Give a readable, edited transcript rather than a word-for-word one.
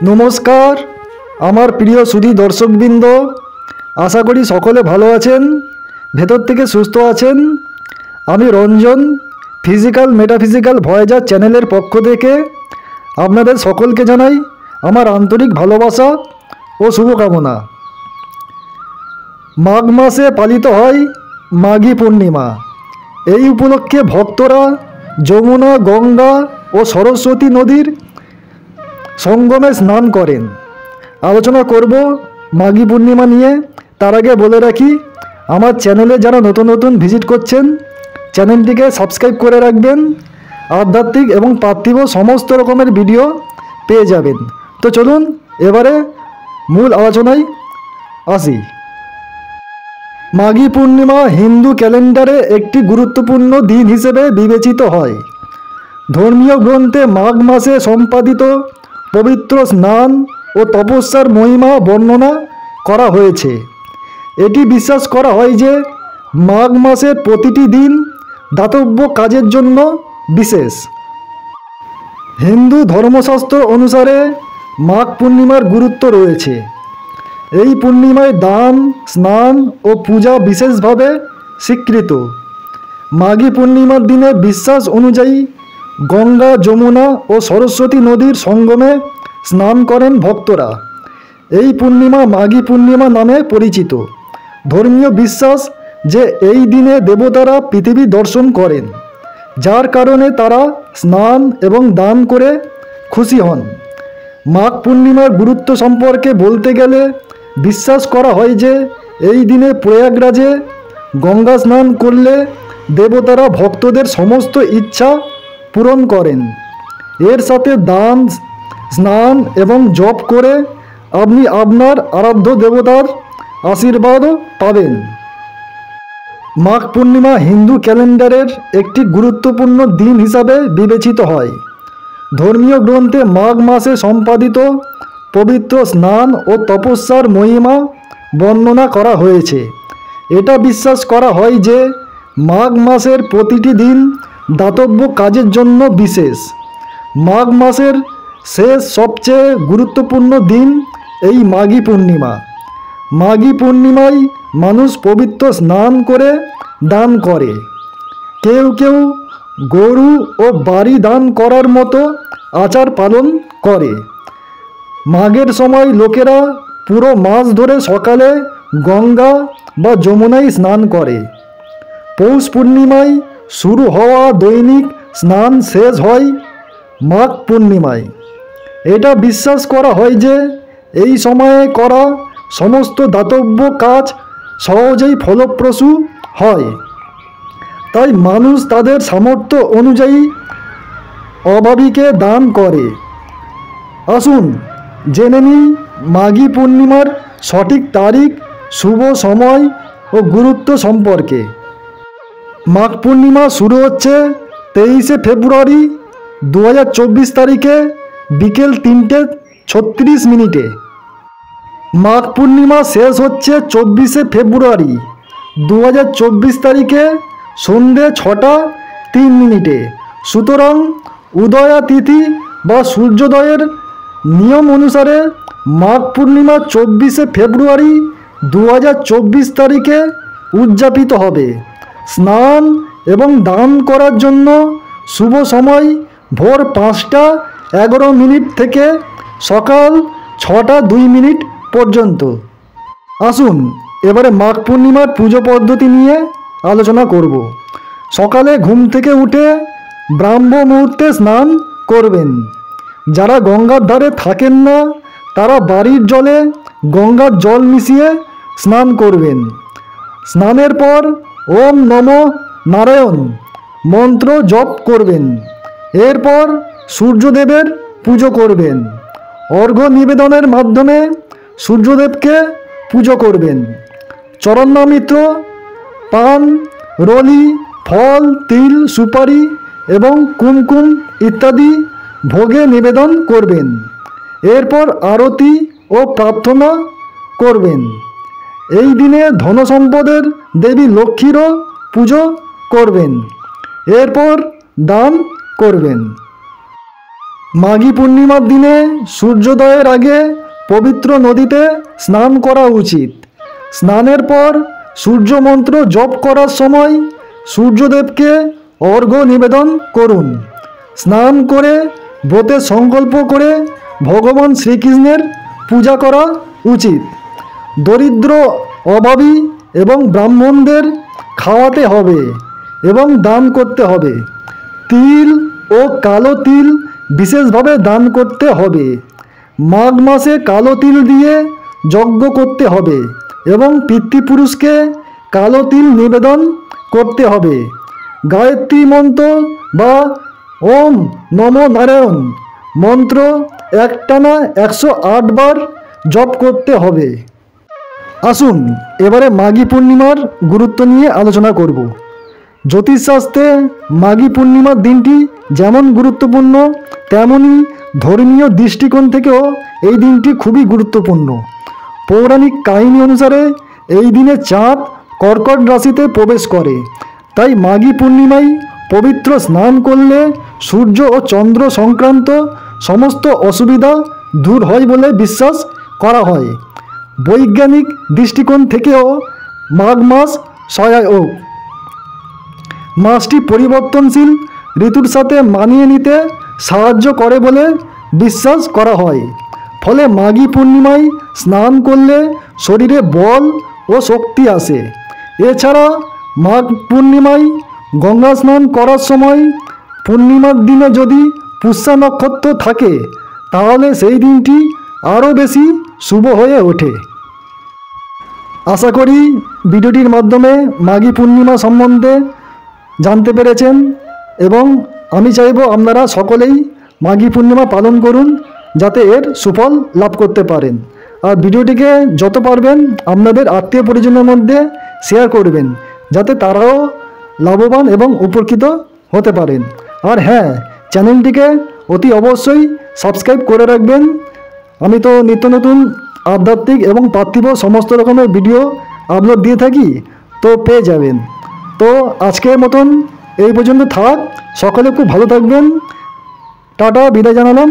নমস্কার আমার প্রিয় সুধী দর্শকবৃন্দ, আশা করি সকলে ভালো আছেন, ভেতর থেকে সুস্থ আছেন। আমি রঞ্জন ফিজিক্যাল মেটাফিজিক্যাল ভয়েজার চ্যানেলের পক্ষ থেকে আপনাদের সকলকে জানাই আমার আন্তরিক ভালোবাসা ও শুভকামনা। মাঘ মাসে পালিত হয় মাঘী পূর্ণিমা। এই উপলক্ষে ভক্তরা যমুনা, গঙ্গা ও সরস্বতী নদীর সঙ্গমে স্নান করেন। আলোচনা করব মাঘী পূর্ণিমা নিয়ে। তার আগে বলে রাখি, আমার চ্যানেলে যারা নতুন নতুন ভিজিট করছেন চ্যানেলটিকে সাবস্ক্রাইব করে রাখবেন। আধ্যাত্মিক এবং পার্থিব সমস্ত রকমের ভিডিও পেয়ে যাবেন। তো চলুন এবারে মূল আলোচনায় আসি। মাঘী পূর্ণিমা হিন্দু ক্যালেন্ডারে একটি গুরুত্বপূর্ণ দিন হিসেবে বিবেচিত হয়। ধর্মীয় গ্রন্থে মাঘ মাসে সম্পাদিত পবিত্র স্নান ও তপস্যার মহিমা বর্ণনা করা হয়েছে। এটি বিশ্বাস করা হয় যে মাঘ মাসের প্রতিটি দিন দাতব্য কাজের জন্য বিশেষ। হিন্দু ধর্মশাস্ত্র অনুসারে মাঘ পূর্ণিমার গুরুত্ব রয়েছে। এই পূর্ণিমায় দান, স্নান ও পূজা বিশেষভাবে স্বীকৃত। মাঘী পূর্ণিমার দিনে বিশ্বাস অনুযায়ী গঙ্গা, যমুনা ও সরস্বতী নদীর সঙ্গমে স্নান করেন ভক্তরা। এই পূর্ণিমা মাঘী পূর্ণিমা নামে পরিচিত। ধর্মীয় বিশ্বাস যে এই দিনে দেবতারা পৃথিবী দর্শন করেন, যার কারণে তারা স্নান এবং দান করে খুশি হন। মাঘ পূর্ণিমার গুরুত্ব সম্পর্কে বলতে গেলে বিশ্বাস করা হয় যে এই দিনে প্রয়াগরাজে গঙ্গা স্নান করলে দেবতারা ভক্তদের সমস্ত ইচ্ছা পূরণ করেন। এর সাথে দান, স্নান এবং জপ করে আপনি আপনার আরাধ্য দেবতার আশীর্বাদও পাবেন। মাঘ পূর্ণিমা হিন্দু ক্যালেন্ডারের একটি গুরুত্বপূর্ণ দিন হিসাবে বিবেচিত হয়। ধর্মীয় গ্রন্থে মাঘ মাসে সম্পাদিত পবিত্র স্নান ও তপস্যার মহিমা বর্ণনা করা হয়েছে। এটা বিশ্বাস করা হয় যে মাঘ মাসের প্রতিটি দিন দাতব্য কাজের জন্য বিশেষ। মাঘ মাসের শেষ সবচেয়ে গুরুত্বপূর্ণ দিন এই মাঘী পূর্ণিমা। মাঘী পূর্ণিমায় মানুষ পবিত্র স্নান করে দান করে। কেউ কেউ গরু ও বাড়ি দান করার মতো আচার পালন করে। মাঘের সময় লোকেরা পুরো মাস ধরে সকালে গঙ্গা বা যমুনায় স্নান করে। পৌষ পূর্ণিমায় শুরু হওয়া দৈনিক স্নান শেষ হয় মাঘ পূর্ণিমায়। এটা বিশ্বাস করা হয় যে এই সময়ে করা সমস্ত দাতব্য কাজ সহজেই ফলপ্রসূ হয়। তাই মানুষ তাদের সামর্থ্য অনুযায়ী অভাবীকে দান করে। আসুন জেনে নিই মাঘী পূর্ণিমার সঠিক তারিখ, শুভ সময় ও গুরুত্ব সম্পর্কে। মাঘ পূর্ণিমা শুরু হচ্ছে 23শে ফেব্রুয়ারি 2024 তারিখে বিকেল 3:36। মাঘ পূর্ণিমা শেষ হচ্ছে 24শে ফেব্রুয়ারি 2024 তারিখে সন্ধ্যে 6:03। সুতরাং উদয়া তিথি বা সূর্যোদয়ের নিয়ম অনুসারে মাঘ পূর্ণিমা 24শে ফেব্রুয়ারি 2024 তারিখে উদযাপিত হবে। স্নান এবং দান করার জন্য শুভ সময় ভোর 5:11 থেকে সকাল 6:02 পর্যন্ত। আসুন এবারে মাঘ পূর্ণিমার পুজো পদ্ধতি নিয়ে আলোচনা করব। সকালে ঘুম থেকে উঠে ব্রাহ্ম মুহূর্তে স্নান করবেন। যারা গঙ্গার ধারে থাকেন না তারা বাড়ির জলে গঙ্গার জল মিশিয়ে স্নান করবেন। স্নানের পর ওম নমো নারায়ণ মন্ত্র জপ করবেন। এরপর সূর্যদেবের পুজো করবেন। অর্ঘ্য নিবেদনের মাধ্যমে সূর্যদেবকে পুজো করবেন। চরণামৃত, পান, রলি, ফল, তিল, সুপারি এবং কুমকুম ইত্যাদি ভোগে নিবেদন করবেন। এরপর আরতি ও প্রার্থনা করবেন। এই দিনে ধনসম্পদের দেবী লক্ষ্মীরও পুজো করবেন। এরপর দান করবেন। মাঘী পূর্ণিমার দিনে সূর্যোদয়ের আগে পবিত্র নদীতে স্নান করা উচিত। স্নানের পর সূর্য মন্ত্র জপ করার সময় সূর্যদেবকে অর্ঘ্য নিবেদন করুন। স্নান করে ব্রতে সংকল্প করে ভগবান শ্রীকৃষ্ণের পূজা করা উচিত। দরিদ্র, অভাবী এবং ব্রাহ্মণদের খাওয়াতে হবে এবং দান করতে হবে। তিল ও কালো তিল বিশেষভাবে দান করতে হবে। মাঘ মাসে কালো তিল দিয়ে যজ্ঞ করতে হবে এবং পিতৃপুরুষকে কালো তিল নিবেদন করতে হবে। গায়ত্রী মন্ত্র বা ওম নমো নারায়ণ মন্ত্র একটানা 108 বার জপ করতে হবে। আসুন এবারে মাঘী পূর্ণিমার গুরুত্ব নিয়ে আলোচনা করব। জ্যোতিষশাস্ত্রে মাঘী পূর্ণিমার দিনটি যেমন গুরুত্বপূর্ণ, তেমনই ধর্মীয় দৃষ্টিকোণ থেকেও এই দিনটি খুবই গুরুত্বপূর্ণ। পৌরাণিক কাহিনী অনুসারে এই দিনে চাঁদ কর্কট রাশিতে প্রবেশ করে, তাই মাঘী পূর্ণিমায় পবিত্র স্নান করলে সূর্য ও চন্দ্র সংক্রান্ত সমস্ত অসুবিধা দূর হয় বলে বিশ্বাস করা হয়। বৈজ্ঞানিক দৃষ্টিকোণ থেকেও মাঘ মাস সহায়ক। মাসটি পরিবর্তনশীল ঋতুর সাথে মানিয়ে নিতে সাহায্য করে বলে বিশ্বাস করা হয়। ফলে মাঘী পূর্ণিমায় স্নান করলে শরীরে বল ও শক্তি আসে। এছাড়া মাঘ পূর্ণিমায় গঙ্গা স্নান করার সময় পূর্ণিমার দিনে যদি পুষ্যা নক্ষত্র থাকে তাহলে সেই দিনটি আরও বেশি শুভ হয়ে ওঠে। আশা করি ভিডিওটির মাধ্যমে মাঘী পূর্ণিমা সম্বন্ধে জানতে পেরেছেন এবং আমি চাইব আপনারা সকলেই মাঘী পূর্ণিমা পালন করুন যাতে এর সুফল লাভ করতে পারেন। আর ভিডিওটিকে যত পারবেন আপনাদের আত্মীয় পরিজনের মধ্যে শেয়ার করবেন যাতে তারাও লাভবান এবং উপকৃত হতে পারেন। আর হ্যাঁ, চ্যানেলটিকে অতি অবশ্যই সাবস্ক্রাইব করে রাখবেন। আমি তো নিত্য নতুন আধ্যাত্মিক এবং পার্থিব সমস্ত রকমের ভিডিও আপলোড দিয়ে থাকি, তো পেয়ে যাবেন। তো আজকের মতন এই পর্যন্ত থাক। সকলে খুব ভালো থাকবেন। টাটা, বিদায় জানালাম।